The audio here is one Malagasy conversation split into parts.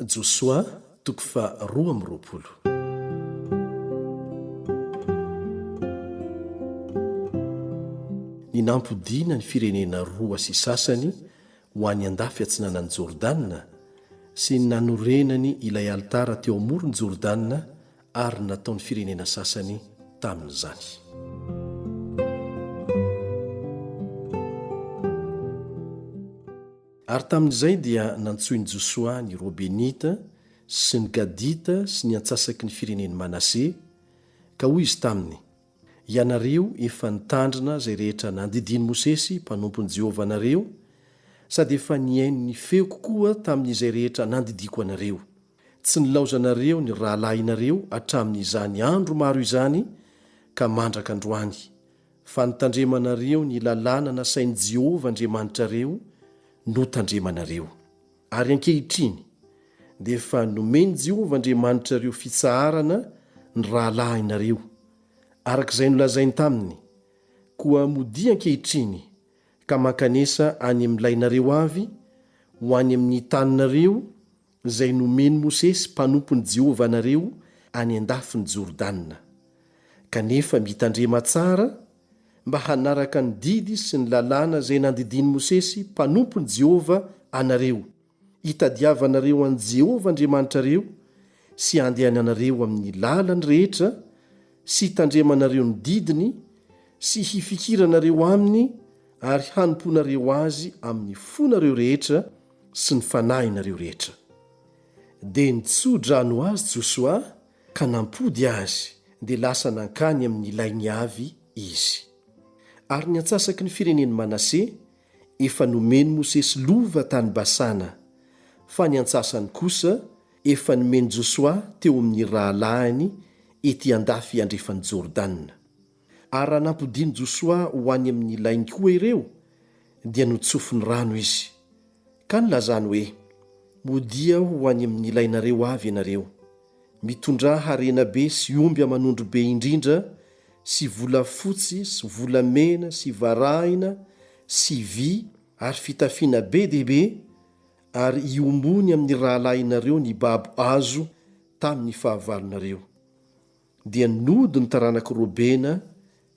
Josoa toko fa 12. Ny nampodiana ny firenena roa sy sasany ho any andafy atsinanan'ny Jordana sy ny nanorenany ilay altara teo amorony Jordana ary nataon'ny firenena sasany tamin'izany. Ary tamin'izay dia nantsoiny Josoa ny Robenita sy ny Gadita sy ny antsasaky ny fireneny Manase ka hoy izy taminy: ianareo efa nitandrina zay rehetra nandidiny Mosesy mpanompon'i Jehovah anareo, sady efa niaino ny feo kokoa tamin'izay rehetra nandidiko anareo. Tsy nilaozanareo ny rahalahinareo hatramin'izany andro maro izany ka mandraka androany, fa nitandremanareo ny lalàna nasain'i Jehovah Andriamanitrareo no tandremanareo. Ary ankehitriny dia efa nomeny Jehovah Andriamanitrareo fitsaharana ny rahalahinareo, arak'izay nolazainy taminy, koa modi ankehitriny ka mankanesa any amin'ilainareo avy ho any amin'ny taninareo izay nomeny Mosesy mpanompon'i Jehovah anareo any andafiny Jordana. Kanefa mitandrema tsara mba hanaraka ny didy sy ny lalàna izay nandidiny Mosesy mpanompon'i Jehovah anareo, hitadiavanareo an' Jehovah Andriamanitrareo sy andehany anareo amin'ny lalany rehetra sy hitandremanareo ny didiny sy hifikiranareo aminy ary hanomponareo azy amin'ny fonareo rehetra sy ny fanahinareo rehetra. Dia nitsodrano azy Josoa ka nampody azy dia lasa nankany amin'ny ilainy avy izy. Ary ny antsasaky ny fireneny Manase efa nomeny Mosesy lova tany Basana, fa ny antsasany kosa efa nomeny Josoa teo amin'ny rahalahiny ety andafy andrefany Jordana. Ary raha nampodiany Josoa ho any amin'ny ilainy koa ireo dia notsofiny rano izy, ka nilazany hoe: modia ho any amin'ny ilainareo avy ianareo, mitondrà harena be sy omby aman'ondro be indrindra sy volafotsy sy volamena sy varahina sy vy ary fitafiana be dehibe, ary iombony amin'ny rahalahinareo ny babo azo tamin'ny fahavalonareo. Dia nody ny taranaka Robena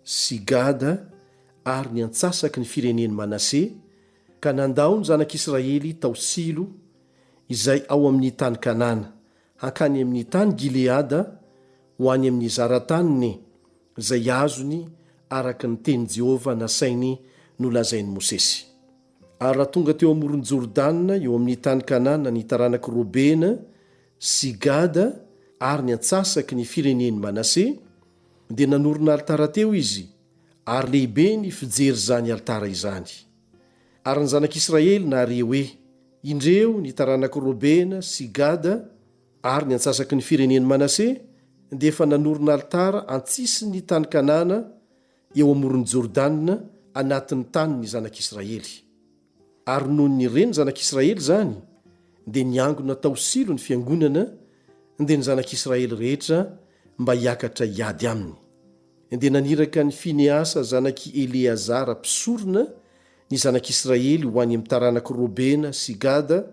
sy Gada ary ny antsasaky ny fireneny Manase ka nandao ny zanak'Israely tao Silo izay ao amin'ny tany Kanana, hankany amin'ny tany Gileada ho any amin'ny zarataniny izay azony araka ny teny Jehovah nasainy nolazainy Mosesy. Ary raha tonga teo amorony Jordana eo amin'ny tany Kanana ny taranaka Robena sy Gada ary ny antsasaky ny fireneny Manase, dia nanorona altara teo izy, ary lehibe ny fijery zany altara izany. Ary ny zanak'Israely nahare hoe: indreo ny taranaka Robena sy Gada ary ny antsasaky ny fireneny Manase dia efa nanorona altara antsisiny tany Kanana eo amorony Jordana anatin'ny taniny zanak'Israely. Ary noho ny reny zanak'Israely zany dia niangona tao Silo ny fiangonana dia ny zanak'Israely rehetra mba hiakatra hiady aminy. Dia naniraka ny Fineasa zanaky Eleazara mpisorona ny zanak'Israely ho any amin'ny taranaka Robena sy Gada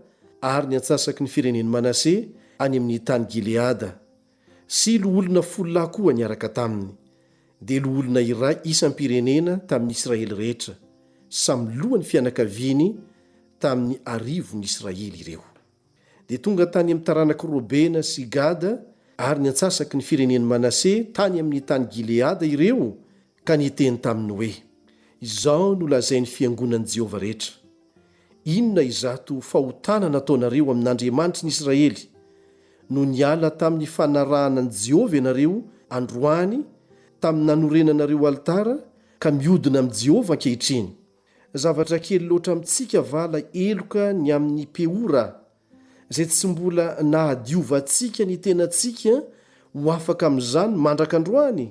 ary ny antsasaky ny fireneny Manase any amin'ny tany Gileada, sy loholona 10 koa niaraka taminy, dia loholona iray isam-pirenena tamin'ny Israely rehetra, samy lohany fianakaviany tamin'ny arivon'ny Israely ireo. Dia tonga tany amin'ny taranaka Robena sy Gada ary ny antsasaky ny fireneny Manase tany amin'ny tany Gileada ireo ka niteny taminy hoe: izao no lazainy fiangonan'i Jehovah rehetra: inona izato fahotana nataonareo amin'Andriamanitry ny Israely no niala tamin'ny fanarahana ny Jehovah ianareo androany tamin'ny nanorenanareo altara ka miodina amin'ny Jehovah ankehitriny. Zavatra kely loatra amintsika vala eloka ny amin'ny Peora, izay tsy mbola nahadiovantsika ny tenantsika ho afaka amin'izany mandraka androany,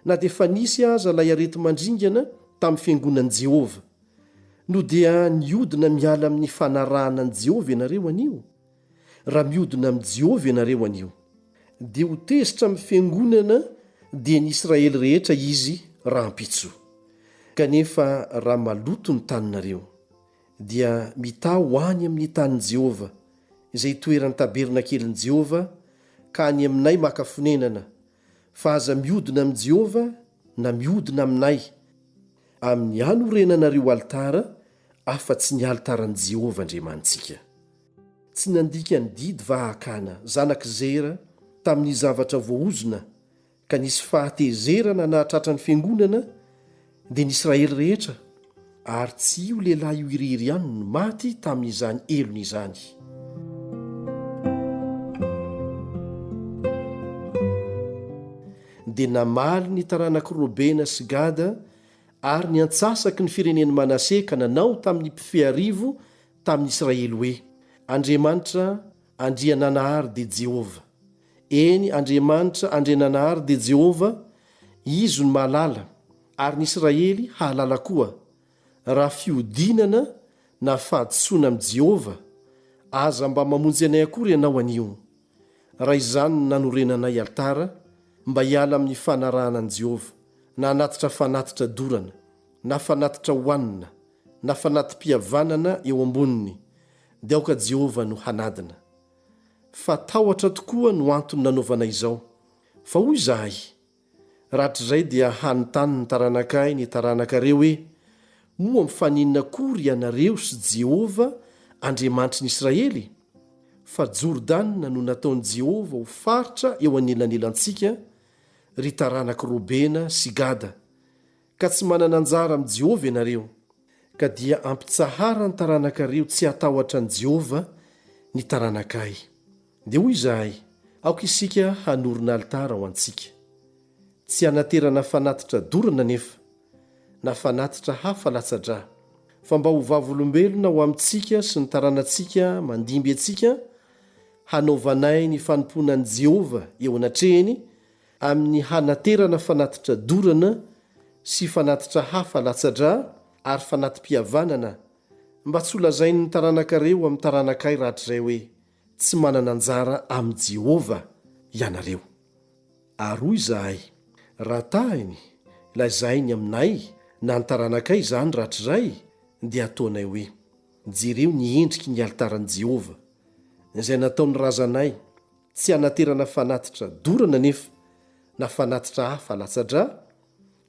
na dia fa nisy aza ilay arety mandringana tamin'ny fiangonan'i Jehovah. No dia niodina miala amin'ny fanarahana an' Jehovah ianareo anio? Raha miodina amin'ny Jehovah ianareo anio, dia ho tezitra amin'ny fiangonana dia ny Israely rehetra izy raha ampitso. Kanefa raha maloto ny taninareo dia mita ho any amin'ny tanin'i Jehovah izay toerany tabernakelin' Jehova ka any aminay makafonenana fa aza miodina amin'i Jehova na miodina aminay amin'ny hanorenanareo altara afa-tsy ny altaran'i Jehova Andriamantsika. Tsy nandika ny didy vahakana zanak' Zera tamin'ny zavatra voaozona ka nisy fahatezerana nahatratra ny fiangonana dia ny Israely rehetra ary tsy io lehilahy io iriry ihany no maty tamin'izany elona izany. Dia namaly ny taranak'i Robena sy Gada ary ny antsasaky ny firenen'i Manase ka nanao tamin'ny mpifearivo tamin'ny Israely hoe: Andriamanitra andriananahary dia Jehova. Eny, Andriamanitra andriananahary dia Jehova, izy no mahalala ary ny Israely hahalala koa. Raha fiodinana na fahadisoana amin'i Jehova, aza mba mamonjy anay akory ianao anio. Raha izany no nanorenanay altara mba hiala amin'ny fanarahana an'i Jehova, na hanatitra fanatitra dorana, na fanatitra hoanina, na fanatim-pihavanana eo amboniny, dia aoka Jehova no hanadina. Fa tahotra tokoa no antony nanaovana izao. Fa hoy izahay, rahatr'izay dia hanontany ny taranakay ny taranakareo hoe: moa mifaninona akory ianareo sy Jehova Andriamanitry ny Israely? Fa Jordana no nataon'i Jehova ho faritra eo anelanelantsika, ry taranak'i Robena sy Gada, ka tsy manana anjara amin'i Jehova ianareo, ka dia ampitsahara ny taranakareo tsy hatahotra an'i Jehova ny taranakay. Dia hoy izahay, aoka isika hanorina altara ho antsika, tsy hanaterana fanatitra dorana nefa, na fanatitra hafa latsa-drà, fa mba ho vavolombelona ho amintsika sy ny taranantsika mandimby antsika, hanaovanay ny fanomponan'i Jehova eo anatrehany amin'ny hanaterana fanatitra dorana sy fanatitra hafa latsa-drà ary fanatim-pihavanana, mba tsy holazainy ny taranakareo amin'ny taranakay rahatr'izay hoe tsy manana anjara amin'i Jehova ianareo. Ary hoy izahay, raha tahiny lazainy aminay na ny taranakay izany rahatr'izay, dia ataonay hoe: jereo ny endriky ny altaran'i Jehova izay nataony razanay, tsy hanaterana fanatitra dorana nefa na fanatitra hafa latsa-drà,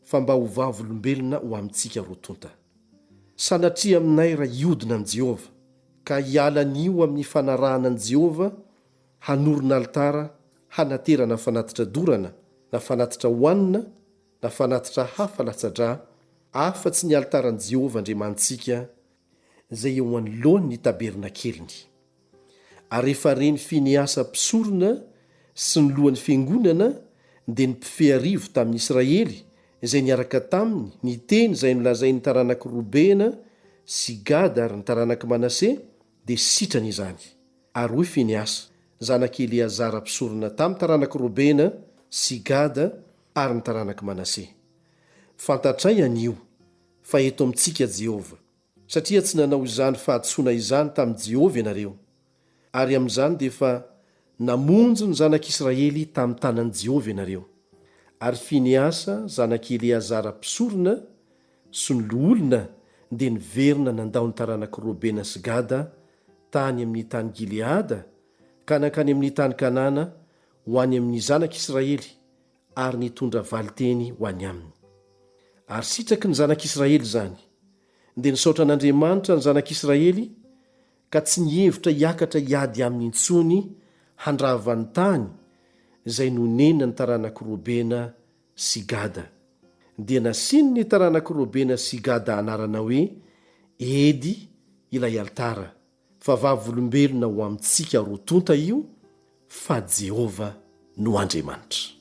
fa mba ho vavolombelona ho amintsika rotonta. Sanatria aminay raha iodina amin'i Jehova ka hiala n'io amin'ny fanarahanan'i Jehova, hanorina altara, hanaterana fanatitra dorana na fanatitra hoanina na fanatitra hafa latsa-drà, afa-tsy ny altaran'i Jehova Andriamantsika izay eo anoloan'ny tabernakeliny. Ary rehefa reny Finiasa mpisorona sy ny lohan'ny fiangonana dia ny mpifearivo tamin'ny Israely izay niaraka taminy ny teny izay nolazain'ny taranak'i Robena sy Gada ary ny taranak'i Manase, dia sitrany izany. Ary hoy Finiasa, zanak'i Eleazara mpisorona tamin'ny taranak'i Robena sy Gada ary ny taranak'i Manase: fantatray anio fa eto amintsika Jehova, satria tsy nanao izany fahadisoana izany tamin'i Jehova ianareo. Ary amin'izany dia efa namonjy ny zanak'Israely tamin'ny tanan'i Jehova ianareo. Ary Finiasa zanak'i Eleazara mpisorona sy ny loolona dia niverina nandao ny taranak'i Robena sy Gada tany amin'ny tany Gileada ka nankany amin'ny tany Kanana ho any amin'ny zanak'Israely, ary nitondra valiteny ho any aminy. Ary sitraky ny zanak'Israely izany, dia nisaotra an'Andriamanitra ny zanak'Israely ka tsy nihevitra hiakatra hiady aminy intsony handravany tany izay nonenina ny taranak'i Robena sy Gada. Dia nasiany ny taranak'i Robena sy Gada anarana hoe Edy ilay altara, fa vavolombelona ho amintsika rotonta io, fa Jehova no Andriamanitra.